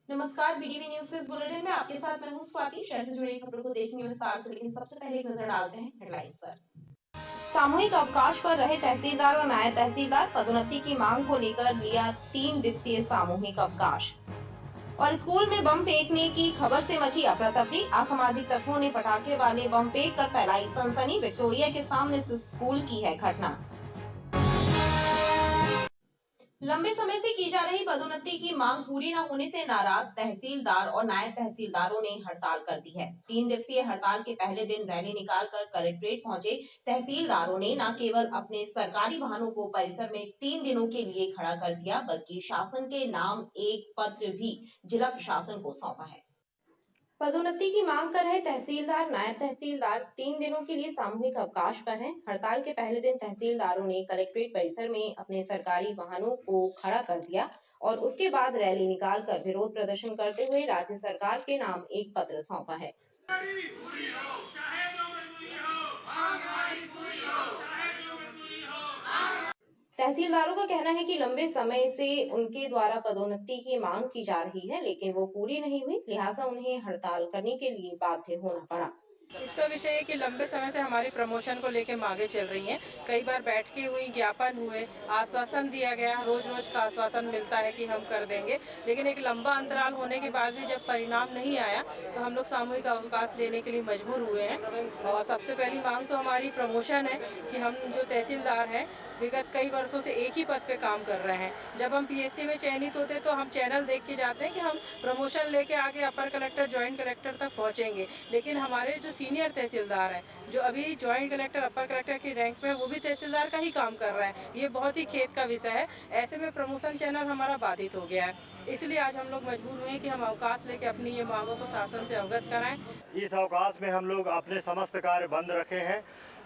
नमस्कार, BDV news के इस बुलेटिन में आपके साथ मैं हूं स्वाति। शहर से जुड़ी खबरों को देखेंगे विस्तार से, लेकिन सबसे पहले एक नजर डालते हैं हेडलाइंस पर। सामूहिक अवकाश पर रहे तहसीलदार और नायब तहसीलदार, पदोन्नति की मांग को लेकर लिया 3 दिवसीय सामूहिक अवकाश। और स्कूल में बम फेंकने की खबर से मची अफरा तफरी, असामाजिक तत्वों ने पटाखे वाले बम फेंक कर फैलाई सनसनी। विक्टोरिया के सामने स्कूल की है घटना। लंबे समय से की जा रही पदोन्नति की मांग पूरी न होने से नाराज तहसीलदार और नायब तहसीलदारों ने हड़ताल कर दी है। 3 दिवसीय हड़ताल के पहले दिन रैली निकालकर कलेक्ट्रेट पहुंचे तहसीलदारों ने न केवल अपने सरकारी वाहनों को परिसर में 3 दिनों के लिए खड़ा कर दिया, बल्कि शासन के नाम एक पत्र भी जिला प्रशासन को सौंपा है। पदोन्नति की मांग कर रहे तहसीलदार नायब तहसीलदार 3 दिनों के लिए सामूहिक अवकाश पर हैं। हड़ताल के पहले दिन तहसीलदारों ने कलेक्ट्रेट परिसर में अपने सरकारी वाहनों को खड़ा कर दिया और उसके बाद रैली निकालकर विरोध प्रदर्शन करते हुए राज्य सरकार के नाम एक पत्र सौंपा है। तहसीलदारों का कहना है कि लंबे समय से उनके द्वारा पदोन्नति की मांग की जा रही है, लेकिन वो पूरी नहीं हुई, लिहाजा उन्हें हड़ताल करने के लिए बाध्य होना पड़ा। इसका विषय है कि लंबे समय से हमारी प्रमोशन को लेकर मांगे चल रही हैं। कई बार बैठकें हुई, ज्ञापन हुए, आश्वासन दिया गया, रोज रोज का आश्वासन मिलता है कि हम कर देंगे, लेकिन एक लंबा अंतराल होने के बाद भी जब परिणाम नहीं आया तो हम लोग सामूहिक अवकाश लेने के लिए मजबूर हुए हैं। और सबसे पहली मांग तो हमारी प्रमोशन है कि हम जो तहसीलदार हैं विगत कई वर्षों से एक ही पद पे काम कर रहे हैं। जब हम पीएससी में चयनित होते तो हम चैनल देख के जाते हैं कि हम प्रमोशन लेके आगे अपर कलेक्टर, ज्वाइंट कलेक्टर तक पहुंचेंगे, लेकिन हमारे जो सीनियर तहसीलदार हैं जो अभी ज्वाइंट कलेक्टर, अपर कलेक्टर की रैंक में, वो भी तहसीलदार का ही काम कर रहे हैं। ये बहुत ही खेद का विषय है। ऐसे में प्रमोशन चैनल हमारा बाधित हो गया है। इसलिए आज हम लोग मजबूर हुए कि हम अवकाश लेके अपनी ये मांगों को शासन से अवगत कराएं। इस अवकाश में हम लोग अपने समस्त कार्य बंद रखे हैं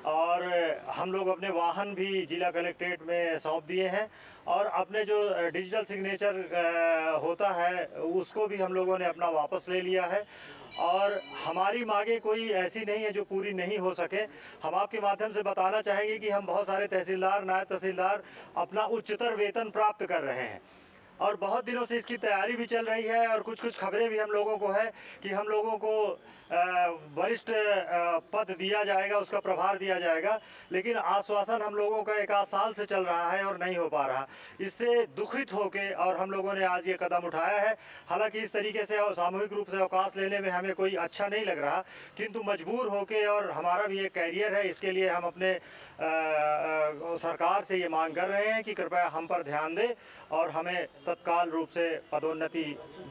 और हम लोग अपने वाहन भी जिला कलेक्ट्रेट में सौंप दिए हैं और अपने जो डिजिटल सिग्नेचर होता है उसको भी हम लोगों ने अपना वापस ले लिया है। और हमारी मांगे कोई ऐसी नहीं है जो पूरी नहीं हो सके। हम आपके माध्यम से बताना चाहेंगे कि हम बहुत सारे तहसीलदार, नायब तहसीलदार अपना उच्चतर वेतन प्राप्त कर रहे हैं और बहुत दिनों से इसकी तैयारी भी चल रही है और कुछ खबरें भी हम लोगों को है कि हम लोगों को वरिष्ठ पद दिया जाएगा, उसका प्रभार दिया जाएगा, लेकिन आश्वासन हम लोगों का एक आध साल से चल रहा है और नहीं हो पा रहा। इससे दुखित होके और हम लोगों ने आज ये कदम उठाया है। हालांकि इस तरीके से सामूहिक रूप से अवकाश लेने में हमें कोई अच्छा नहीं लग रहा, किंतु मजबूर होके और हमारा भी एक कैरियर है, इसके लिए हम अपने सरकार से ये मांग कर रहे हैं कि कृपया हम पर ध्यान दे और हमें तत्काल रूप से पदोन्नति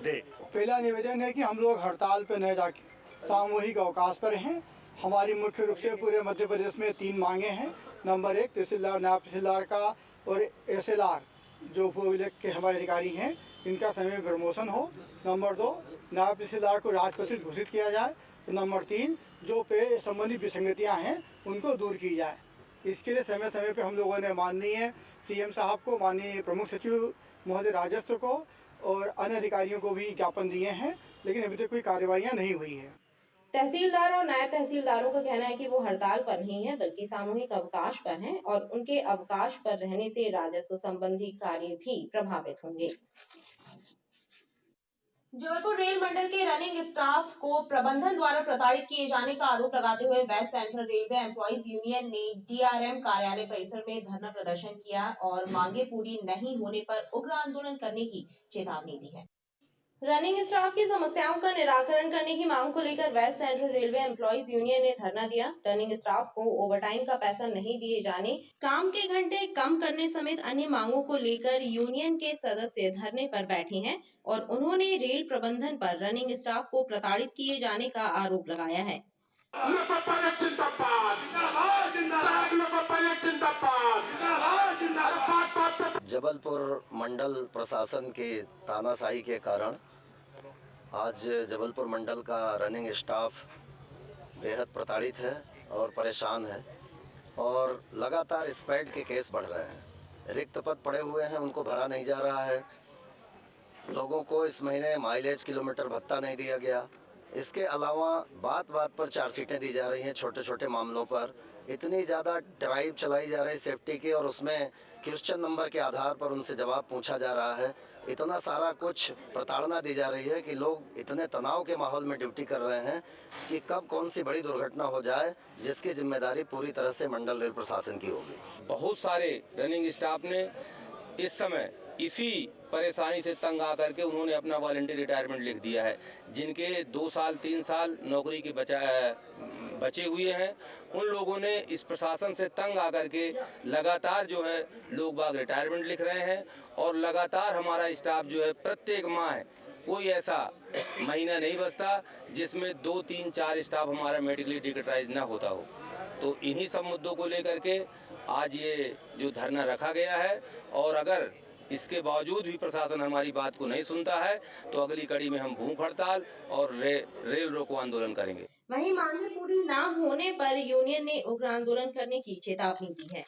दे। पहला निवेदन है कि हम लोग हड़ताल पर न जाके सामूहिक अवकाश पर हैं। हमारी मुख्य रूप से पूरे मध्य प्रदेश में 3 मांगे हैं। नंबर 1 तहसीलदार, नायब तहसीलदार का और एसएलआर जो उपविभाग के हमारे अधिकारी हैं इनका समय प्रमोशन हो। नंबर 2 नायब तहसीलदार को राजपत्रित घोषित किया जाए। तो नंबर 3 जो पे संबंधी विसंगतियाँ हैं उनको दूर की जाए। इसके लिए समय समय पे हम लोगों ने माननीय सीएम साहब को, माननीय प्रमुख सचिव महोदय राजस्व को और अन्य अधिकारियों को भी ज्ञापन दिए हैं, लेकिन अभी तक कोई कार्रवाइयाँ नहीं हुई है। तहसीलदार और नायब तहसीलदारों का कहना है कि वो हड़ताल पर नहीं है, बल्कि सामूहिक अवकाश पर हैं और उनके अवकाश पर रहने से राजस्व संबंधी कार्य भी प्रभावित होंगे। जबलपुर रेल मंडल के रनिंग स्टाफ को प्रबंधन द्वारा प्रताड़ित किए जाने का आरोप लगाते हुए West Central Railway Employees Union ने डीआरएम कार्यालय परिसर में धरना प्रदर्शन किया और मांगे पूरी नहीं होने पर उग्र आंदोलन करने की चेतावनी दी है। रनिंग स्टाफ की समस्याओं का निराकरण करने की मांग को लेकर West Central Railway Employees Union ने धरना दिया। रनिंग स्टाफ को ओवरटाइम का पैसा नहीं दिए जाने, काम के घंटे कम करने समेत अन्य मांगों को लेकर यूनियन के सदस्य धरने पर बैठे हैं और उन्होंने रेल प्रबंधन पर रनिंग स्टाफ को प्रताड़ित किए जाने का आरोप लगाया है। जबलपुर मंडल प्रशासन के तानाशाही के कारण आज जबलपुर मंडल का रनिंग स्टाफ बेहद प्रताड़ित है और परेशान है और लगातार स्पैड के केस बढ़ रहे हैं। रिक्त पद पड़े हुए हैं, उनको भरा नहीं जा रहा है। लोगों को इस महीने माइलेज किलोमीटर भत्ता नहीं दिया गया। इसके अलावा बात बात पर 4 सीटें दी जा रही हैं छोटे छोटे मामलों पर, इतनी ज़्यादा ड्राइव चलाई जा रही सेफ्टी की, और उसमें क्वेश्चन नंबर के आधार पर उनसे जवाब पूछा जा रहा है। इतना सारा कुछ प्रताड़ना दी जा रही है कि लोग इतने तनाव के माहौल में ड्यूटी कर रहे हैं कि कब कौन सी बड़ी दुर्घटना हो जाए, जिसकी जिम्मेदारी पूरी तरह से मंडल रेल प्रशासन की होगी। बहुत सारे रनिंग स्टाफ ने इस समय इसी परेशानी से तंग आकर के उन्होंने अपना वॉलंटियर रिटायरमेंट लिख दिया है। जिनके 2 साल 3 साल नौकरी के बचे हुए हैं, उन लोगों ने इस प्रशासन से तंग आकर के लगातार जो है लोग बाग रिटायरमेंट लिख रहे हैं। और लगातार हमारा स्टाफ जो है प्रत्येक माह कोई ऐसा महीना नहीं बचता जिसमें 2, 3, 4 स्टाफ हमारा मेडिकली डिकटाइज ना होता हो। तो इन्हीं सब मुद्दों को लेकर के आज ये जो धरना रखा गया है, और अगर इसके बावजूद भी प्रशासन हमारी बात को नहीं सुनता है तो अगली कड़ी में हम भूख हड़ताल और रेल रोको आंदोलन करेंगे। वहीं मांगे पूरी ना होने पर यूनियन ने उग्र आंदोलन करने की चेतावनी दी है।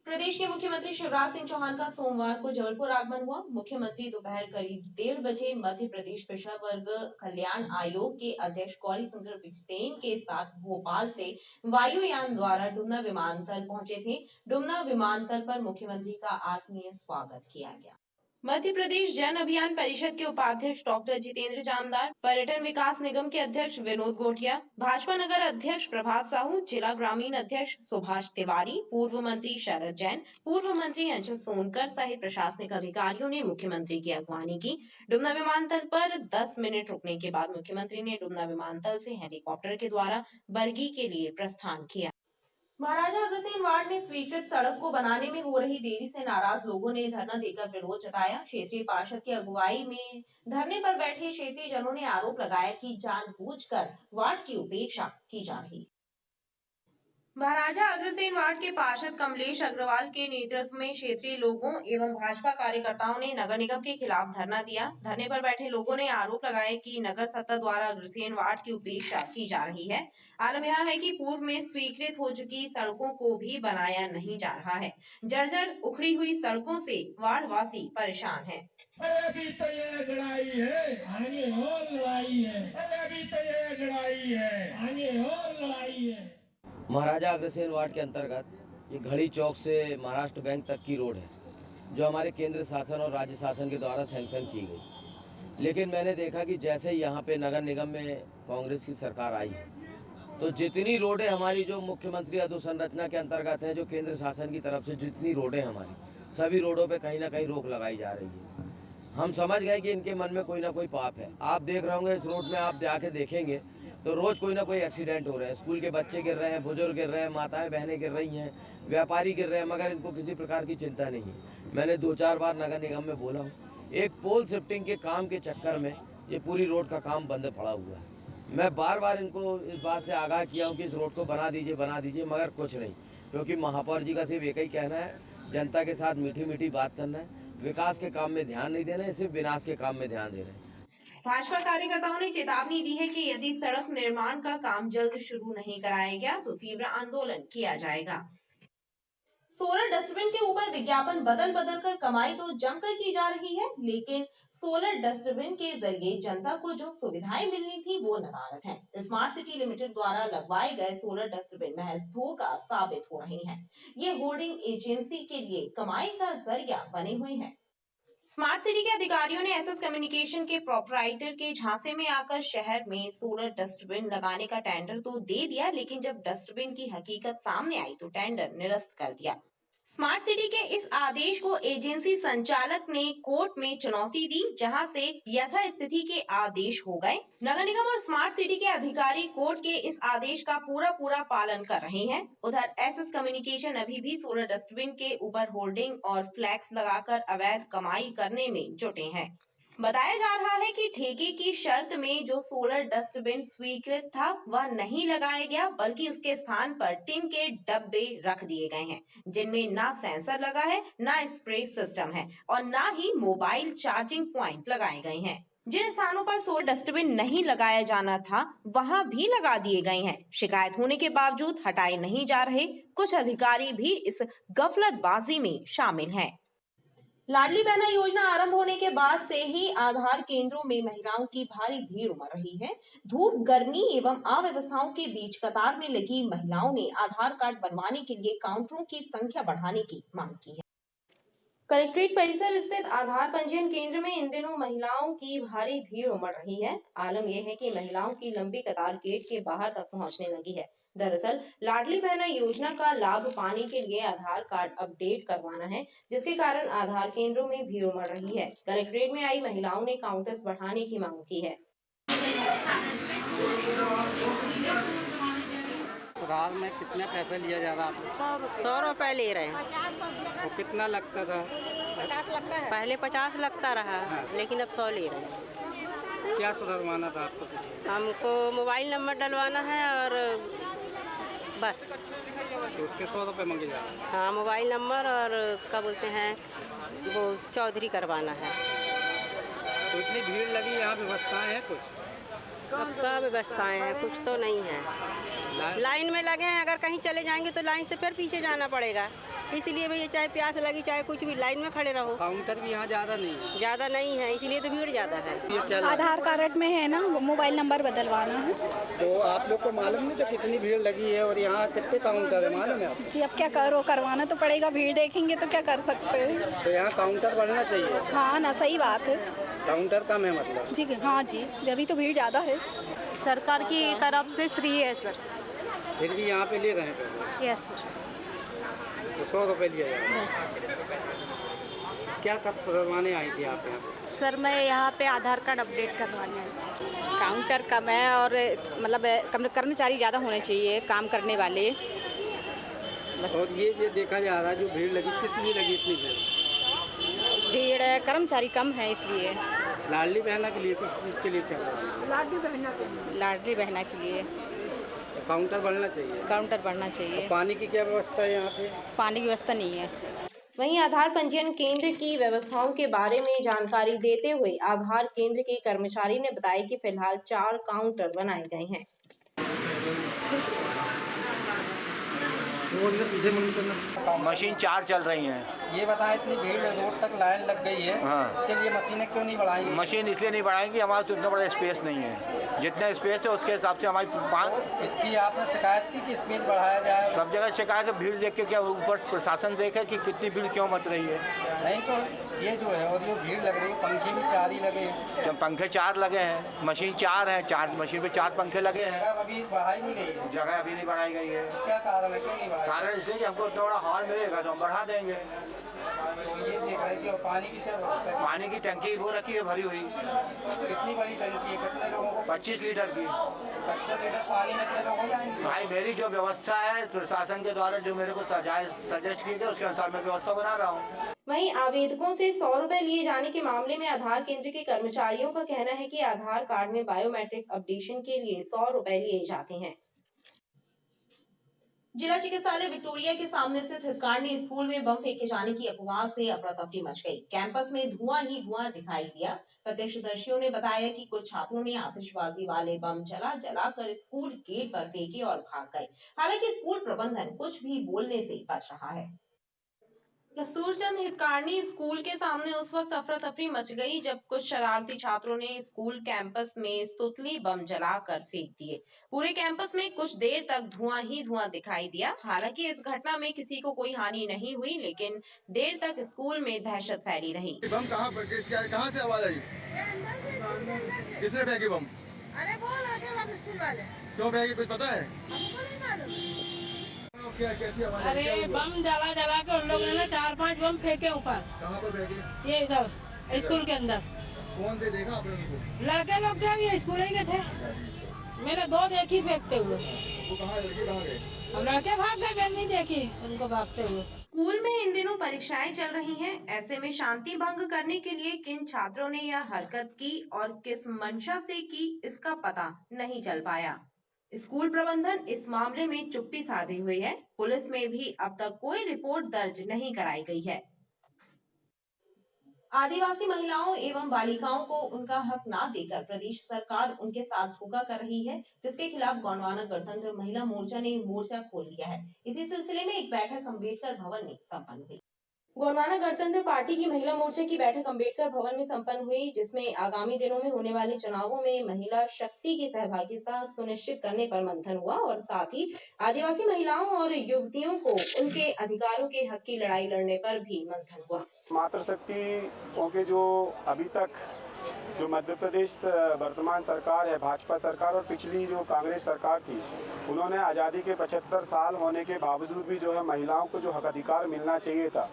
प्रदेश के मुख्यमंत्री शिवराज सिंह चौहान का सोमवार को जबलपुर आगमन हुआ। मुख्यमंत्री दोपहर करीब 1:30 बजे मध्य प्रदेश पिछड़ा वर्ग कल्याण आयोग के अध्यक्ष गौरी शंकर बिसेन के साथ भोपाल से वायुयान द्वारा डुमना विमानतल पहुंचे थे। डुमना विमानतल पर मुख्यमंत्री का आत्मीय स्वागत किया गया। मध्य प्रदेश जन अभियान परिषद के उपाध्यक्ष डॉक्टर जितेंद्र जामदार, पर्यटन विकास निगम के अध्यक्ष विनोद गोटिया, भाजपा नगर अध्यक्ष प्रभात साहू, जिला ग्रामीण अध्यक्ष सुभाष तिवारी, पूर्व मंत्री शरद जैन, पूर्व मंत्री अंशुल सोनकर सहित प्रशासनिक अधिकारियों ने मुख्यमंत्री की अगवानी की। डुमना विमानतल पर 10 मिनट रुकने के बाद मुख्यमंत्री ने डुमना विमानतल से हेलीकॉप्टर के द्वारा बरगी के लिए प्रस्थान किया। महाराजा अग्रसेन वार्ड में स्वीकृत सड़क को बनाने में हो रही देरी से नाराज लोगों ने धरना देकर विरोध जताया। क्षेत्रीय पार्षद की अगुवाई में धरने पर बैठे क्षेत्रीय जनों ने आरोप लगाया कि जानबूझकर वार्ड की उपेक्षा की जा रही है। महाराजा अग्रसेन वार्ड के पार्षद कमलेश अग्रवाल के नेतृत्व में क्षेत्रीय लोगों एवं भाजपा कार्यकर्ताओं ने नगर निगम के खिलाफ धरना दिया। धरने पर बैठे लोगों ने आरोप लगाया कि नगर सत्ता द्वारा अग्रसेन वार्ड की उपेक्षा की जा रही है। आलम यह है कि पूर्व में स्वीकृत हो चुकी सड़कों को भी बनाया नहीं जा रहा है। जर्जर उखड़ी हुई सड़कों से वार्ड वासी परेशान है। अभी तो ये लड़ाई है, आगे और लड़ाई है। अभी तो ये लड़ाई है, आगे और लड़ाई है। महाराजा अग्रसेन वार्ड के अंतर्गत ये घड़ी चौक से महाराष्ट्र बैंक तक की रोड है, जो हमारे केंद्र शासन और राज्य शासन के द्वारा सैंक्शन की गई। लेकिन मैंने देखा कि जैसे ही यहाँ पे नगर निगम में कांग्रेस की सरकार आई तो जितनी रोडें हमारी जो मुख्यमंत्री अधोसंरचना के अंतर्गत हैं, जो केंद्र शासन की तरफ से जितनी रोडें हमारी, सभी रोडों पे कहीं ना कहीं रोक लगाई जा रही है। हम समझ गए कि इनके मन में कोई ना कोई पाप है। आप देख रहे होंगे इस रोड में, आप जाके देखेंगे तो रोज कोई ना कोई एक्सीडेंट हो रहे हैं। स्कूल के बच्चे गिर रहे हैं, बुजुर्ग गिर रहे हैं, माताएं बहनें गिर रही हैं, व्यापारी गिर रहे हैं, मगर इनको किसी प्रकार की चिंता नहीं है। मैंने 2-4 बार नगर निगम में बोला हूँ, एक पोल शिफ्टिंग के काम के चक्कर में ये पूरी रोड का काम बंद पड़ा हुआ है। मैं बार बार इनको इस बात से आगाह किया हूँ कि इस रोड को बना दीजिए, मगर कुछ नहीं। क्योंकि महापौर जी का सिर्फ एक ही कहना है, जनता के साथ मीठी मीठी बात करना है, विकास के काम में ध्यान नहीं देना है, सिर्फ विनाश के काम में ध्यान दे रहे हैं। भाजपा कार्यकर्ताओं ने चेतावनी दी है कि यदि सड़क निर्माण का काम जल्द शुरू नहीं कराया गया तो तीव्र आंदोलन किया जाएगा। सोलर डस्टबिन के ऊपर विज्ञापन बदल बदल कर कमाई तो जमकर की जा रही है, लेकिन सोलर डस्टबिन के जरिए जनता को जो सुविधाएं मिलनी थी वो नदारद है। स्मार्ट सिटी लिमिटेड द्वारा लगवाए गए सोलर डस्टबिन महज धोखा साबित हो रहे हैं। ये होर्डिंग एजेंसी के लिए कमाई का जरिया बने हुए हैं। स्मार्ट सिटी के अधिकारियों ने एसएस कम्युनिकेशन के प्रोपराइटर के झांसे में आकर शहर में सोलर डस्टबिन लगाने का टेंडर तो दे दिया, लेकिन जब डस्टबिन की हकीकत सामने आई तो टेंडर निरस्त कर दिया। स्मार्ट सिटी के इस आदेश को एजेंसी संचालक ने कोर्ट में चुनौती दी, जहां से यथास्थिति के आदेश हो गए। नगर निगम और स्मार्ट सिटी के अधिकारी कोर्ट के इस आदेश का पूरा पालन कर रहे हैं। उधर एसएस कम्युनिकेशन अभी भी सोलर डस्टबिन के ऊपर होर्डिंग और फ्लैक्स लगाकर अवैध कमाई करने में जुटे हैं। बताया जा रहा है कि ठेके की शर्त में जो सोलर डस्टबिन स्वीकृत था वह नहीं लगाया गया, बल्कि उसके स्थान पर टिन के डब्बे रख दिए गए हैं, जिनमें ना सेंसर लगा है, ना स्प्रे सिस्टम है और ना ही मोबाइल चार्जिंग पॉइंट लगाए गए हैं। जिन स्थानों पर सोलर डस्टबिन नहीं लगाया जाना था वहां भी लगा दिए गए हैं। शिकायत होने के बावजूद हटाए नहीं जा रहे। कुछ अधिकारी भी इस गफलतबाजी में शामिल हैं। लाडली बहना योजना आरंभ होने के बाद से ही आधार केंद्रों में महिलाओं की भारी भीड़ उमड़ रही है। धूप, गर्मी एवं अव्यवस्थाओं के बीच कतार में लगी महिलाओं ने आधार कार्ड बनवाने के लिए काउंटरों की संख्या बढ़ाने की मांग की है। कलेक्ट्रेट परिसर स्थित आधार पंजीयन केंद्र में इन दिनों महिलाओं की भारी भीड़ उमड़ रही है। आलम यह है कि महिलाओं की लंबी कतार गेट के बाहर तक पहुंचने लगी है। दरअसल लाडली बहना योजना का लाभ पाने के लिए आधार कार्ड अपडेट करवाना है, जिसके कारण आधार केंद्रों में भीड़ उमड़ रही है। कलेक्ट्रेट में आई महिलाओं ने काउंटर्स बढ़ाने की मांग की है। सुधार में कितना पैसा लिया जा रहा है? 100 रुपए ले रहे हैं। तो कितना लगता था? 50 लगता है। पहले 50 लगता रहा, लेकिन अब 100 ले रहे हैं। क्या सुधरवाना था आपको? हमको मोबाइल नंबर डलवाना है और बस। तो उसके 100 रुपये मांगे जा रहे हैं। हाँ, मोबाइल नंबर और क्या बोलते हैं वो चौधरी करवाना है। तो इतनी भीड़ लगी, यहाँ व्यवस्थाएं हैं कुछ? सबका व्यवस्थाएं हैं, कुछ तो नहीं है। लाइन में लगे हैं, अगर कहीं चले जाएंगे तो लाइन से फिर पीछे जाना पड़ेगा। इसलिए भैया चाहे प्यास लगी चाहे कुछ भी लाइन में खड़े रहो। काउंटर भी यहाँ ज़्यादा नहीं है? ज़्यादा नहीं है, इसीलिए तो भीड़ ज़्यादा है। आधार कार्ड में है ना, मोबाइल नंबर बदलवाना है। तो आप लोग को मालूम नहीं था कितनी भीड़ लगी है और यहाँ कितने काउंटर है, मालूम है आपको? जी, अब क्या करो, करवाना तो पड़ेगा, भीड़ देखेंगे तो क्या कर सकते हैं। तो यहाँ काउंटर बढ़ना चाहिए। हाँ ना, सही बात है। काउंटर कम है मतलब? जी हाँ जी, जब तो भीड़ ज़्यादा है। सरकार की तरफ से फ्री है सर। फिर भी यहाँ पे ले रहे हैं पैसे? Yes sir. तो 100 रुपये लिया जा रहा है। यस क्या कब सुधरवाने आई थी आप यहाँ? सर, मैं यहाँ पे आधार कार्ड अपडेट करवाने आई। काउंटर कम है और मतलब कर्मचारी ज़्यादा होने चाहिए, काम करने वाले। बस। और ये देखा जा रहा है जो भीड़ लगी, किस लिए लगी इतनी भीड़? भीड़ कर्मचारी कम है इसलिए। लाडली बहना के लिए, किस चीज़ के लिए क्या? लाडली बहना के लिए काउंटर बढ़ना चाहिए। काउंटर बढ़ना चाहिए। पानी की क्या व्यवस्था है यहाँ पे? पानी की व्यवस्था नहीं है। वहीं आधार पंजीयन केंद्र की व्यवस्थाओं के बारे में जानकारी देते हुए आधार केंद्र के कर्मचारी ने बताया कि फिलहाल 4 काउंटर बनाए गए हैं। मशीन 4 चल रही हैं। ये बताएं, इतनी भीड़ रोड तक लाइन लग गई है। हाँ। इसके लिए मशीनें क्यों नहीं बढ़ाएंगी? मशीन इसलिए नहीं बढ़ाएंगी, हमारे पास उतना बड़ा स्पेस नहीं है। जितना स्पेस है उसके हिसाब से हमारी इसकी आपने शिकायत की कि स्पेस बढ़ाया जाए? सब जगह शिकायत है। भीड़ देख के क्या ऊपर प्रशासन देखे कि कितनी भीड़ क्यों मच रही है? नहीं तो ये जो है और ये भीड़ लग रही है, पंखे भी 4 ही लगे। जब पंखे 4 लगे हैं, मशीन 4 है, 4 मशीन पे 4 पंखे लगे हैं। अभी बढ़ाई नहीं गई है। जगह अभी नहीं बढ़ाई गई है। क्या कारण है, क्यों नहीं बढ़ाई? कारण इसलिए कि हमको उतना बड़ा हॉल मिलेगा तो हम बढ़ा देंगे। तो ये देख रहे हैं कि पानी की क्या व्यवस्था है? पानी की टंकी वो रखी है भरी हुई। कितनी बड़ी टंकी है, कितने लोगों को? 25 लीटर की। 25 लीटर पानी में कितने लोग हो जाएंगे? भाई मेरी जो व्यवस्था है प्रशासन के द्वारा जो मेरे को सजेस्ट की गई उसके अनुसार मैं व्यवस्था बना रहा हूँ। वहीं आवेदकों से 100 रुपए लिए जाने के मामले में आधार केंद्र के कर्मचारियों का कहना है कि आधार कार्ड में बायोमेट्रिक अपडेशन के लिए 100 रुपए लिए जाते हैं। जिला चिकित्सालय विक्टोरिया के सामने स्थित हितकार्नी स्कूल में बम फेंके जाने की अफवाह से अफरा तफरी मच गई। कैंपस में धुआं ही धुआं दिखाई दिया। प्रत्यक्षदर्शियों ने बताया कि कुछ छात्रों ने आतिशबाजी वाले बम जलाकर स्कूल गेट पर फेंके और भाग गए। हालांकि स्कूल प्रबंधन कुछ भी बोलने से बच रहा है। कस्तूरचंद हितकार्नी स्कूल के सामने उस वक्त अफरा तफरी मच गई जब कुछ शरारती छात्रों ने स्कूल कैंपस में स्तुतली बम जलाकर फेंक दिए। पूरे कैंपस में कुछ देर तक धुआं ही धुआं दिखाई दिया। हालांकि इस घटना में किसी को कोई हानि नहीं हुई, लेकिन देर तक स्कूल में दहशत फैली रही। बम कहाँ से आवाज आई? किसने फेंकी बम? अरे स्कूल वाले। क्यों फेंकी, कुछ पता है? कैसी आवाज? अरे बम जला के उन लोगों ने 4-5 बम फेंके ऊपर। कहाँ पर फेंके? ये इधर स्कूल के अंदर। कौन दे देखा आप लोगों को? लड़के लोग क्या, ये स्कूल ही के थे। मैंने 2 देखी फेंकते हुए। वो कहाँ, लड़के कहाँ गए? अब लड़के भाग गए, मैंने नहीं देखी उनको भागते हुए। स्कूल में इन दिनों परीक्षाएं चल रही हैं। ऐसे में शांति भंग करने के लिए किन छात्रों ने यह हरकत की और किस मंशा से की, इसका पता नहीं चल पाया। स्कूल प्रबंधन इस मामले में चुप्पी साधे हुए है। पुलिस में भी अब तक कोई रिपोर्ट दर्ज नहीं कराई गई है। आदिवासी महिलाओं एवं बालिकाओं को उनका हक ना देकर प्रदेश सरकार उनके साथ धोखा कर रही है, जिसके खिलाफ गोंडवाना गणतंत्र महिला मोर्चा ने मोर्चा खोल लिया है। इसी सिलसिले में एक बैठक अम्बेडकर भवन में संपन्न हुई। गोंडवाना गणतंत्र पार्टी की महिला मोर्चा की बैठक अंबेडकर भवन में संपन्न हुई, जिसमें आगामी दिनों में होने वाले चुनावों में महिला शक्ति की सहभागिता सुनिश्चित करने पर मंथन हुआ और साथ ही आदिवासी महिलाओं और युवतियों को उनके अधिकारों के हक की लड़ाई लड़ने पर भी मंथन हुआ। मातृशक्ति के जो अभी तक जो मध्य प्रदेश वर्तमान सरकार है, भाजपा सरकार, और पिछली जो कांग्रेस सरकार थी, उन्होंने आज़ादी के 75 साल होने के बावजूद भी जो है महिलाओं को जो हक अधिकार मिलना चाहिए था,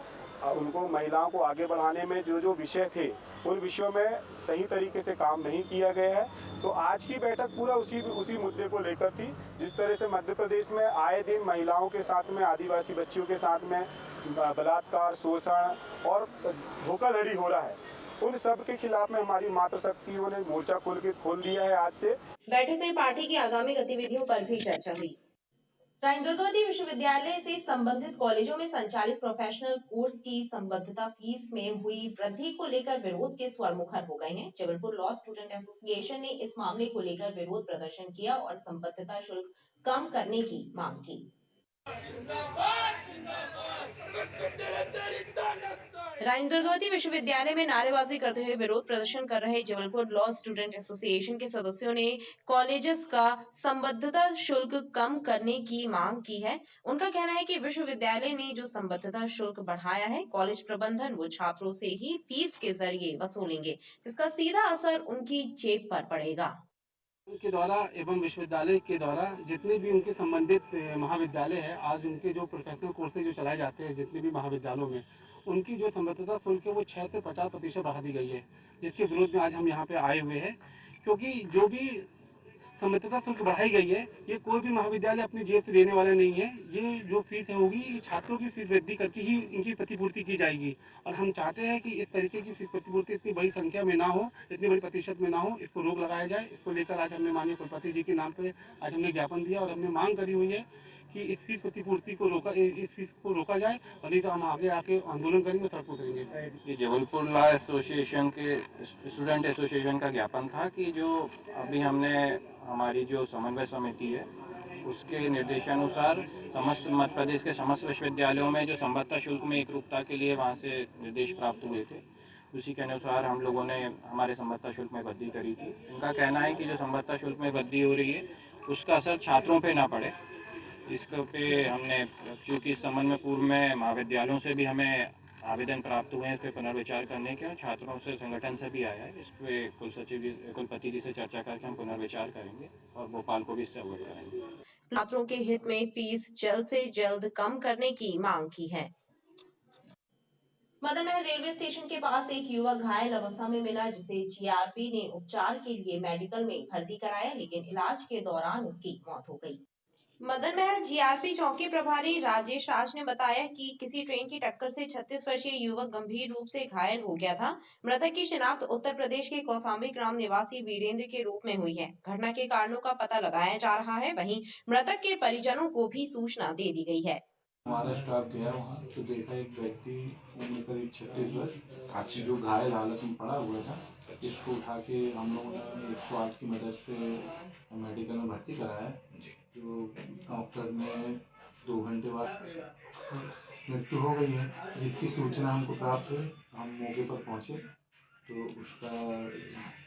उनको महिलाओं को आगे बढ़ाने में जो विषय थे, उन विषयों में सही तरीके से काम नहीं किया गया है। तो आज की बैठक पूरा उसी मुद्दे को लेकर थी। जिस तरह से मध्य प्रदेश में आए दिन महिलाओं के साथ में, आदिवासी बच्चियों के साथ में बलात्कार, शोषण और धोखाधड़ी हो रहा है, उन सब के खिलाफ में हमारी मातृशक्तियों ने मोर्चा खोल दिया है आज से। बैठक में पार्टी की आगामी गतिविधियों पर भी चर्चा हुई। दुर्गावती विश्वविद्यालय से संबंधित कॉलेजों में संचालित प्रोफेशनल कोर्स की संबद्धता फीस में हुई वृद्धि को लेकर विरोध के स्वर मुखर हो गए हैं। जबलपुर लॉ स्टूडेंट एसोसिएशन ने इस मामले को लेकर विरोध प्रदर्शन किया और संबद्धता शुल्क कम करने की मांग की। रानी दुर्गावती विश्वविद्यालय में नारेबाजी करते हुए विरोध प्रदर्शन कर रहे जबलपुर लॉ स्टूडेंट एसोसिएशन के सदस्यों ने कॉलेजेस का संबद्धता शुल्क कम करने की मांग की है। उनका कहना है कि विश्वविद्यालय ने जो संबद्धता शुल्क बढ़ाया है, कॉलेज प्रबंधन वो छात्रों से ही फीस के जरिए वसूलेंगे, जिसका सीधा असर उनकी जेब पर पड़ेगा। के द्वारा एवं विश्वविद्यालय के द्वारा जितने भी उनके संबंधित महाविद्यालय है, आज उनके जो प्रोफेशनल कोर्सेज जो चलाए जाते हैं जितने भी महाविद्यालयों में, उनकी जो संबद्धता शुल्क है वो 6 से 50% बढ़ा दी गई है, जिसके विरोध में आज हम यहाँ पे आए हुए हैं। क्योंकि जो भी संबद्धता शुल्क बढ़ाई गई है, ये कोई भी महाविद्यालय अपनी जेब से देने वाला नहीं है। ये जो फीस होगी, ये छात्रों की फीस वृद्धि करके ही इनकी प्रतिपूर्ति की जाएगी। और हम चाहते हैं कि इस तरीके की फीस प्रतिपूर्ति इतनी बड़ी संख्या में ना हो, इतनी बड़ी प्रतिशत में ना हो, इसको रोक लगाया जाए। इसको लेकर आज हमने माननीय कुलपति जी के नाम पे आज हमने ज्ञापन दिया और हमने मांग करी हुई है कि इस फीस प्रतिपूर्ति को रोका जाए, और नहीं तो हम आगे आके आंदोलन करेंगे, सड़क उतरेंगे। ये जबलपुर लॉ एसोसिएशन के स्टूडेंट एसोसिएशन का ज्ञापन था कि जो अभी हमने हमारी जो समन्वय समिति है उसके निर्देशानुसार समस्त मध्य प्रदेश के समस्त विश्वविद्यालयों में जो संबद्धता शुल्क में एकरूपता के लिए वहाँ से निर्देश प्राप्त हुए थे, उसी के अनुसार हम लोगों ने हमारे संबद्धता शुल्क में वृद्धि करी थी। इनका कहना है कि जो संबद्धता शुल्क में वृद्धि हो रही है उसका असर छात्रों पे ना पड़े। इसके पे हमने, चूँकि इस संबंध में पूर्व में महाविद्यालयों से भी हमें आवेदन प्राप्त हुए हैं इस पर पुनर्विचार करने के, और छात्रों से संगठन से भी आया है। इस पे कुलपति जी से चर्चा करके हम पुनर्विचार करेंगे और भोपाल को भी इससे अवगत करेंगे। छात्रों के हित में फीस जल्द से जल्द कम करने की मांग की है। मदन महल रेलवे स्टेशन के पास एक युवक घायल अवस्था में मिला, जिसे जीआरपी ने उपचार के लिए मेडिकल में भर्ती कराया, लेकिन इलाज के दौरान उसकी मौत हो गई। मदन महल जीआरपी चौकी प्रभारी राजेश राज ने बताया कि किसी ट्रेन की टक्कर से 36 वर्षीय युवक गंभीर रूप से घायल हो गया था। मृतक की शिनाख्त उत्तर प्रदेश के कौसाम्बी ग्राम निवासी वीरेंद्र के रूप में हुई है। घटना के कारणों का पता लगाया जा रहा है। वहीं मृतक के परिजनों को भी सूचना दे दी गई है। हमारा स्टाफ गया वहाँ तो देखा एक व्यक्ति उम्र करीब 36 वर्ष जो घायल हालत में पड़ा हुआ था। इसको उठा के हम लोगों ने 108 की मदद से मेडिकल में भर्ती कराया। तो डॉक्टर ने 2 घंटे बाद मृत्यु हो गई है, जिसकी सूचना हमको प्राप्त हुई। हम मौके पर पहुँचे तो उसका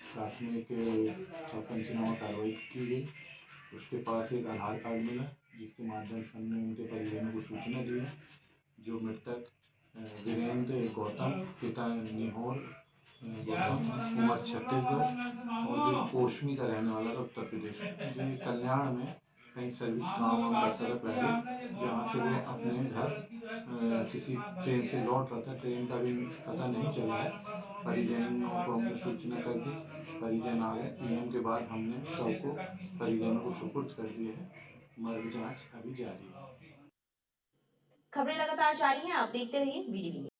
प्राथमिक पंचनामा कार्रवाई की गई। उसके पास एक आधार कार्ड मिला, जिसके माध्यम से हमने उनके परिजनों को सूचना दी है। जो मृतक वीरेंद्र गौतम, पिता निहोर गौतम, उम्र 36 वर्ष, और जो कोशमी का रहने वाला था उत्तर प्रदेश में। कल्याण में कहीं सर्विस काम करता था प्राइवेट, जहाँ से वो अपने घर किसी ट्रेन से लौट रहा था। ट्रेन का भी पता नहीं चला है। परिजनों को हमने सूचना कर दी, परिजन आ गए। पीएम के बाद हमने शव को परिजनों को सुपुर्द कर दिया है। मर्ग जांच अभी जारी है। खबरें लगातार जारी हैं, आप देखते रहिए बीडीवी।